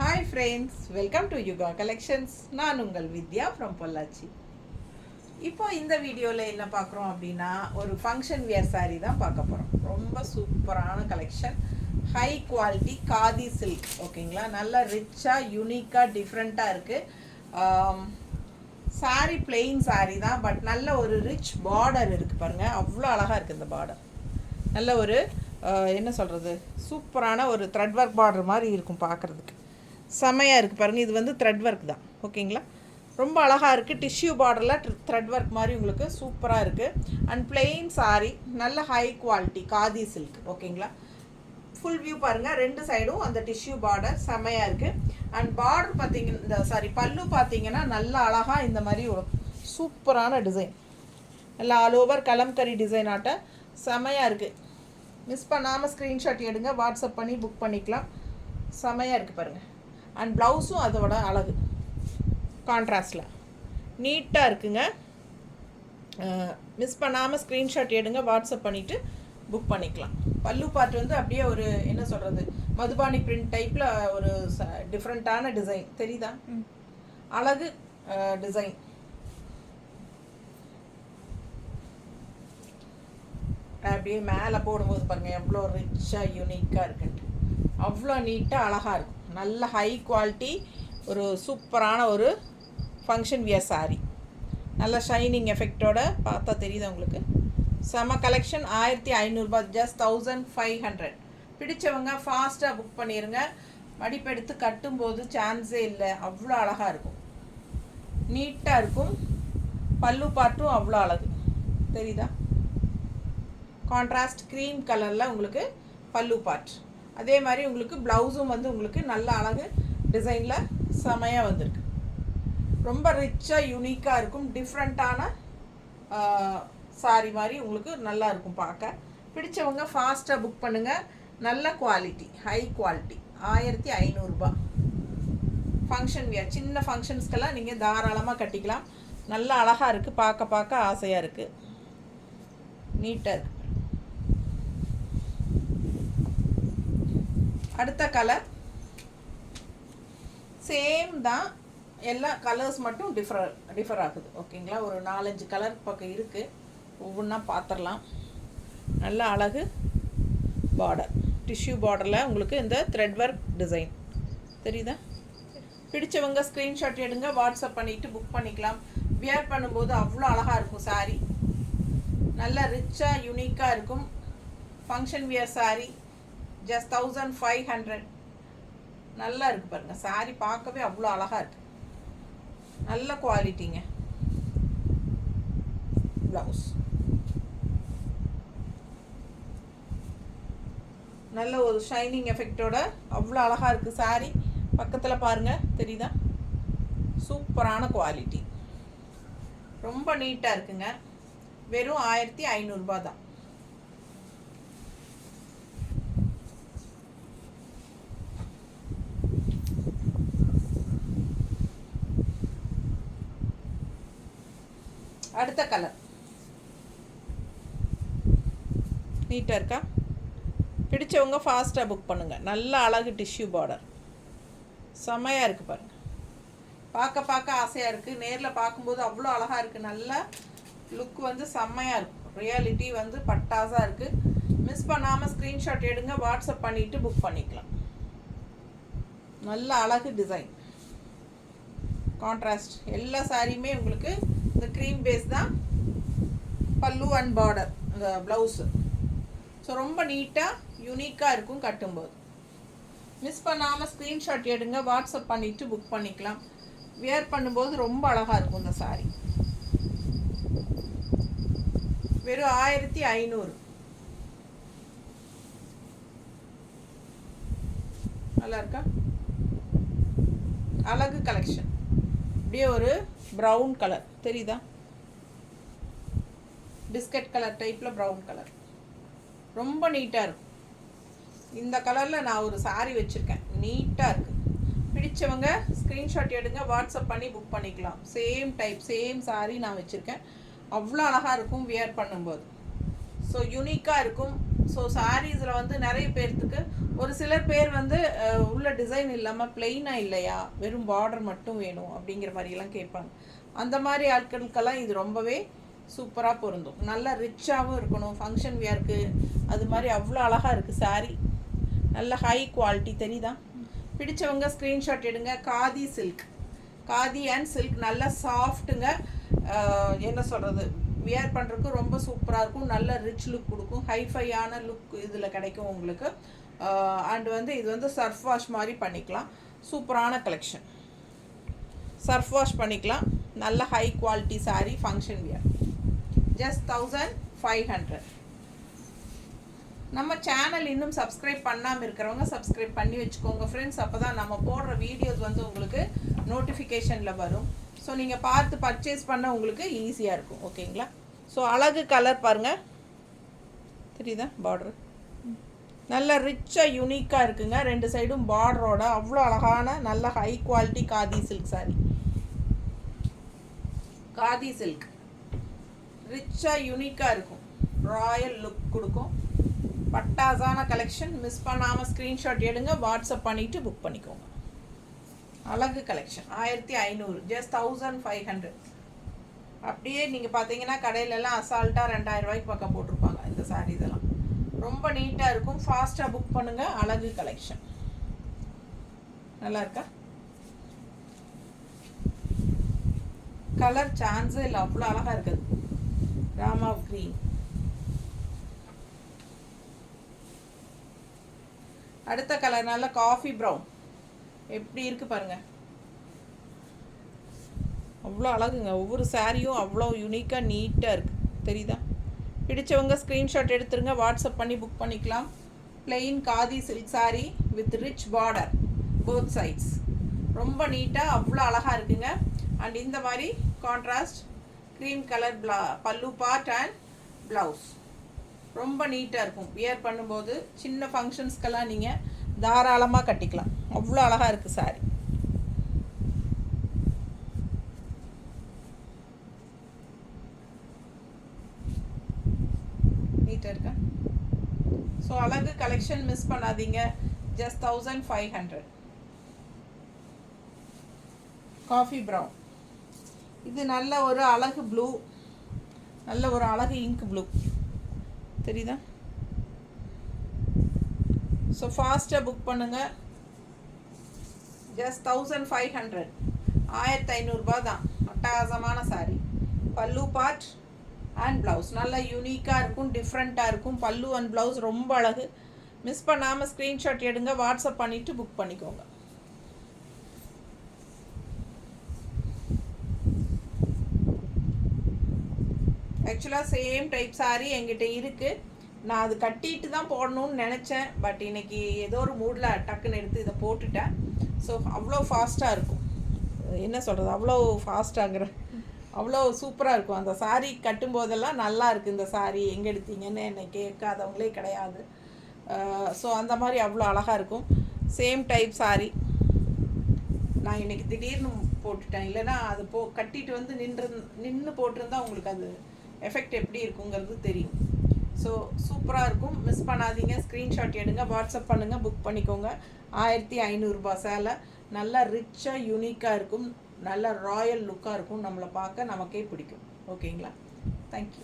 Hi friends, welcome to Yuga collections. நான் உங்கள் வித்யா from Pollachi. இப்போ இந்த வீடியோவில் என்ன பார்க்குறோம் அப்படின்னா, ஒரு ஃபங்க்ஷன் வியர் சாரீ தான் பார்க்க போகிறோம். ரொம்ப சூப்பரான collection, high quality khadi silk. ஓகேங்களா, நல்லா ரிச்சாக யூனிக்காக டிஃப்ரெண்ட்டாக இருக்குது. சாரீ பிளெயின் சாரீ தான், பட் நல்ல ஒரு ரிச் பார்டர் இருக்குது பாருங்கள். அவ்வளோ அழகாக இருக்குது இந்த பார்டர். நல்ல ஒரு என்ன சொல்கிறது, சூப்பரான ஒரு த்ரெட் ஒர்க் பார்டர் மாதிரி இருக்கும் பார்க்குறதுக்கு. செமையாக இருக்குது பாருங்கள். இது வந்து த்ரெட் ஒர்க் தான். ஓகேங்களா, ரொம்ப அழகாக இருக்குது. டிஷ்யூ பார்டரில் த்ரெட் ஒர்க் மாதிரி உங்களுக்கு சூப்பராக இருக்குது. அண்ட் பிளெயின் சாரீ, நல்ல ஹை குவாலிட்டி காதி சில்க். ஓகேங்களா, ஃபுல் வியூ பாருங்கள். ரெண்டு சைடும் அந்த டிஷ்யூ பார்டர் செமையாக இருக்குது. அண்ட் பார்டர் பார்த்தீங்கன்னா, இந்த பல்லு பார்த்தீங்கன்னா நல்லா அழகாக இந்த மாதிரி ஒரு சூப்பரான டிசைன், நல்லா ஆல் ஓவர் கலம்கரி டிசைன் ஆட்ட செமையாக இருக்குது. மிஸ் பண்ணாமல் ஸ்க்ரீன்ஷாட் எடுங்க, வாட்ஸ்அப் பண்ணி புக் பண்ணிக்கலாம். செமையாக இருக்குது பாருங்கள். அண்ட் ப்ளவுஸும் அதோட அழகு கான்ட்ராஸ்டில் நீட்டாக இருக்குங்க. மிஸ் பண்ணாமல் ஸ்க்ரீன்ஷாட் எடுங்க, வாட்ஸ்அப் பண்ணிவிட்டு புக் பண்ணிக்கலாம். பல்லு பார்ட் வந்து அப்படியே ஒரு என்ன சொல்கிறது, மதுபானி பிரிண்ட் டைப்பில் ஒரு டிஃப்ரெண்ட்டான டிசைன் தெரியுதா, அழகு டிசைன். அப்படியே மேலே போடும்போது பாருங்கள் எவ்வளோ ரிச்சாக யூனிக்காக இருக்குன்ட்டு, அவ்வளோ நீட்டாக அழகாக இருக்கும். நல்ல ஹை குவாலிட்டி ஒரு சூப்பரான ஒரு ஃபங்க்ஷன் வியர் சாரீ, நல்ல ஷைனிங் எஃபெக்டோட பார்த்தா தெரியுது உங்களுக்கு. செம கலெக்ஷன். 1500 ஜஸ்ட் 1500. பிடிச்சவங்க ஃபாஸ்ட்டாக புக் பண்ணிடுங்க. மடிப்பெடுத்து கட்டும்போது சான்ஸே இல்லை, அவ்வளோ அழகாக இருக்கும், நீட்டாக இருக்கும். பல்லு பாட்டும் அவ்வளோ அழகு தெரியுதா, கான்ட்ராஸ்ட் க்ரீம் கலரில் உங்களுக்கு பல்லு பாட். அதே மாதிரி உங்களுக்கு ப்ளவுஸும் வந்து உங்களுக்கு நல்ல அழகு டிசைனில் செமையாக வந்திருக்கு. ரொம்ப ரிச்சாக யூனிக்காக இருக்கும். டிஃப்ரெண்ட்டான சாரி மாதிரி உங்களுக்கு நல்லா இருக்கும் பார்க்க. பிடிச்சவங்க ஃபாஸ்ட்டாக புக் பண்ணுங்கள். நல்ல quality, high quality. 1500. Function wear, சின்ன ஃபங்க்ஷன்ஸ்க்கெல்லாம் நீங்கள் தாராளமாக கட்டிக்கலாம். நல்லா அழகாக இருக்குது, பார்க்க ஆசையாக இருக்குது, நீட்டாக இருக்குது. அடுத்த கலர் சேம் தான், எல்லா கலர்ஸ் மட்டும் டிஃபர் ஆகுது. ஓகேங்களா, ஒரு 4-5 கலர் பக்கம் இருக்குது, ஒவ்வொன்றா பார்த்துடலாம். நல்ல அழகு பார்டர், டிஷ்யூ பார்டரில் உங்களுக்கு இந்த த்ரெட் ஒர்க் டிசைன் தெரியுதா. பிடிச்சவங்க ஸ்க்ரீன்ஷாட் எடுங்க, வாட்ஸ்அப் பண்ணிவிட்டு புக் பண்ணிக்கலாம். வியர் பண்ணும்போது அவ்வளோ அழகாக இருக்கும் சாரீ, நல்ல ரிச்சாக யூனிக்காக இருக்கும். Function wear sari just 1500. நல்லா இருக்குது பாருங்கள் சாரீ, பார்க்கவே அவ்வளோ அழகாக இருக்குது, நல்ல குவாலிட்டிங்க. ப்ளவுஸ் நல்ல ஒரு ஷைனிங் எஃபெக்டோட அவ்வளோ அழகாக இருக்குது சாரீ. பக்கத்தில் பாருங்கள் தெரியுதா, சூப்பரான குவாலிட்டி, ரொம்ப நீட்டாக இருக்குங்க. வெறும் 1500 தான். அடுத்த கலர் நீட்டாக இருக்கா. பிடிச்சவங்க ஃபாஸ்ட்டாக புக் பண்ணுங்கள். நல்ல அழகு டிஷ்யூ பார்டர், செம்மையாக இருக்குது பாருங்கள். பார்க்க ஆசையாக இருக்குது. நேரில் பார்க்கும்போது அவ்வளோ அழகாக இருக்குது. நல்ல லுக் வந்து செம்மையாக இருக்கும். ரியாலிட்டி வந்து பட்டாசாக இருக்குது. மிஸ் பண்ணாமல் ஸ்க்ரீன்ஷாட் எடுங்க, வாட்ஸ்அப் பண்ணிவிட்டு புக் பண்ணிக்கலாம். நல்ல அழகு டிசைன், கான்ட்ராஸ்ட். எல்லா சாரியுமே உங்களுக்கு இந்த க்ரீம் பேஸ் தான் பல்லு அண்ட் பார்டர், இந்த ப்ளவுஸு. ஸோ ரொம்ப நீட்டாக யூனிக்காக இருக்கும் கட்டும்போது. மிஸ் பண்ணாமல் ஸ்க்ரீன்ஷாட் எடுங்க, வாட்ஸ்அப் பண்ணிவிட்டு புக் பண்ணிக்கலாம். வியர் பண்ணும்போது ரொம்ப அழகாக இருக்கும் இந்த சாரீ. வெறும் 1500. நல்லா இருக்கா, அழகு கலெக்ஷன். அப்படியே ஒரு ப்ரௌன் கலர் தெரியுதா, பிஸ்கட் கலர் டைப்பில் ப்ரௌன் கலர், ரொம்ப நீட்டாக இருக்கும். இந்த கலரில் நான் ஒரு சாரீ வச்சுருக்கேன், நீட்டாக இருக்குது. பிடிச்சவங்க ஸ்க்ரீன்ஷாட் எடுங்க, வாட்ஸ்அப் பண்ணி புக் பண்ணிக்கலாம். சேம் டைப், சேம் சாரீ நான் வச்சுருக்கேன். அவ்வளோ அழகாக இருக்கும் வியர் பண்ணும்போது. ஸோ யூனிக்காக இருக்கும். ஸோ சாரீஸில் வந்து நிறைய பேர்த்துக்கு ஒரு சிலர் பேர் வந்து உள்ள டிசைன் இல்லாமல் பிளெயினாக இல்லையா, வெறும் பார்டர் மட்டும் வேணும் அப்படிங்கிற மாதிரிலாம் கேட்பாங்க. அந்த மாதிரி ஆட்களுக்கெல்லாம் இது ரொம்பவே சூப்பராக பொருந்தும். நல்லா ரிச்சாகவும் இருக்கணும் ஃபங்க்ஷன் வியருக்கு. அது மாதிரி அவ்வளோ அழகாக இருக்குது சாரீ. நல்ல ஹை குவாலிட்டி தெரியுதா? பிடிச்சவங்க ஸ்க்ரீன்ஷாட் எடுங்க. Khadi silk, khadi and silk நல்ல சாஃப்ட்டுங்க. என்ன சொல்கிறது, வியர் பண்ணுறதுக்கு ரொம்ப சூப்பராக இருக்கும். நல்ல ரிச் லுக் கொடுக்கும். ஹைஃபையான லுக் இதில் கிடைக்கும் உங்களுக்கு. அண்ட் வந்து இது வந்து சர்ஃப் வாஷ் மாதிரி பண்ணிக்கலாம். சூப்பரான கலெக்ஷன். சர்ஃப் வாஷ் பண்ணிக்கலாம். நல்ல high quality sari function wear. Just 1500. நம்ம சேனல் இன்னும் சப்ஸ்கிரைப் பண்ணாமல் இருக்கிறவங்க சப்ஸ்கிரைப் பண்ணி வச்சுக்கோங்க ஃப்ரெண்ட்ஸ். அப்போ தான் நம்ம போடுற வீடியோஸ் வந்து உங்களுக்கு நோட்டிஃபிகேஷனில் வரும். ஸோ நீங்கள் பார்த்து பர்ச்சேஸ் பண்ண உங்களுக்கு ஈஸியாக இருக்கும். ஓகேங்களா? ஸோ அழகு கலர் பாருங்கள், தெரியுதா? பார்டரு நல்ல ரிச்சாக யூனிக்காக இருக்குங்க. 2 சைடும் பார்டரோட அவ்வளோ அழகான நல்ல high quality khadi silk sari. Khadi silk ரிச்சாக யூனிக்காக இருக்கும். ராயல் லுக் கொடுக்கும். பட்டாசான கலெக்ஷன். மிஸ் பண்ணாமல் ஸ்க்ரீன்ஷாட் எடுங்க, வாட்ஸ்அப் பண்ணிவிட்டு புக் பண்ணிக்கோங்க. அழகு கலெக்ஷன் 1500, ஜஸ்ட் 1500. அப்படியே நீங்கள் பார்த்தீங்கன்னா கடையிலலாம் அசால்ட்டாக 2000 ரூபாய்க்கு பக்கம் போட்டிருப்பாங்க இந்த சாரீ. இதெல்லாம் ரொம்ப நீட்டாக இருக்கும். ஃபாஸ்ட்டாக புக் பண்ணுங்கள். அழகு கலெக்ஷன் நல்லா இருக்கா? கலர் சான்ஸே இல்லை, அவ்வளோ அழகாக இருக்குது. ராமா க்ரீன். அடுத்த கலர் நல்ல காஃபி ப்ரௌன். எப்படி இருக்குது பாருங்கள், அவ்வளோ அழகுங்க. ஒவ்வொரு சாரியும் அவ்வளோ யூனிக்காக நீட்டாக இருக்குது. தெரியுதா? பிடிச்சவங்க ஸ்க்ரீன்ஷாட் எடுத்துருங்க, வாட்ஸ்அப் பண்ணி புக் பண்ணிக்கலாம். Plain khadi silk saree with rich border both sides. ரொம்ப நீட்டாக அவ்வளோ அழகாக இருக்குங்க. அண்ட் இந்த மாதிரி contrast cream colour pallu part and blouse ரொம்ப நீட்டாக இருக்கும். வியர் பண்ணும்போது சின்ன ஃபங்க்ஷன்ஸ்க்கெல்லாம் நீங்கள் தாராளமாக கட்டிக்கலாம். அவ்வளோ அழகாக இருக்குது சாரீ. நீட்டாக இருக்கா? ஸோ அழகு கலெக்ஷன் மிஸ் பண்ணாதீங்க. ஜஸ்ட் 1500. Coffee brown. இது நல்ல ஒரு அழகு ப்ளூ, நல்ல ஒரு அழகு இங்க் ப்ளூ. தெரியுதா? ஸோ ஃபாஸ்ட்டாக புக் பண்ணுங்கள். ஜஸ்ட் 1500. 1500 ரூபாய் தான். அட்டகாசமான சாரீ. பல்லு பார்ட் அண்ட் ப்ளவுஸ் நல்லா யூனிக்காக இருக்கும், டிஃப்ரெண்ட்டாக இருக்கும். பல்லு அண்ட் ப்ளவுஸ் ரொம்ப அழகு. மிஸ் பண்ணாமல் ஸ்க்ரீன்ஷாட் எடுங்க, வாட்ஸ்அப் பண்ணிவிட்டு புக் பண்ணிக்கோங்க. ஆக்சுவலாக சேம் டைப் சாரீ என்கிட்ட இருக்குது. நான் அது கட்டிட்டு தான் போடணும்னு நினச்சேன். பட் இன்றைக்கி ஏதோ ஒரு மூடில் டக்குன்னு எடுத்து இதை போட்டுட்டேன். ஸோ அவ்வளோ ஃபாஸ்ட்டாக இருக்கும். என்ன சொல்கிறது, அவ்வளோ ஃபாஸ்ட்டாகிற அவ்வளோ சூப்பராக இருக்கும். அந்த சாரீ கட்டும்போதெல்லாம் நல்லா இருக்குது. இந்த சாரீ எங்கே எடுத்தீங்கன்னு என்னை கேட்காதவங்களே கிடையாது. ஸோ அந்த மாதிரி அவ்வளோ அழகாக இருக்கும். சேம் டைப் சாரீ நான் இன்றைக்கி திடீர்னு போட்டுட்டேன். இல்லைன்னா அது கட்டிட்டு வந்து நின்று போட்டிருந்தா உங்களுக்கு அது எஃபெக்ட் எப்படி இருக்குங்கிறது தெரியும். ஸோ சூப்பராக இருக்கும். மிஸ் பண்ணாதீங்க. ஸ்க்ரீன்ஷாட் எடுங்க, வாட்ஸ்அப் பண்ணுங்கள், புக் பண்ணிக்கோங்க. 1500 ரூபாய் சேலை. நல்லா ரிச்சாக யூனிக்காக இருக்கும். நல்ல ராயல் லுக்காக இருக்கும். நம்மளை பார்க்க நமக்கே பிடிக்கும். ஓகேங்களா? தேங்க்யூ.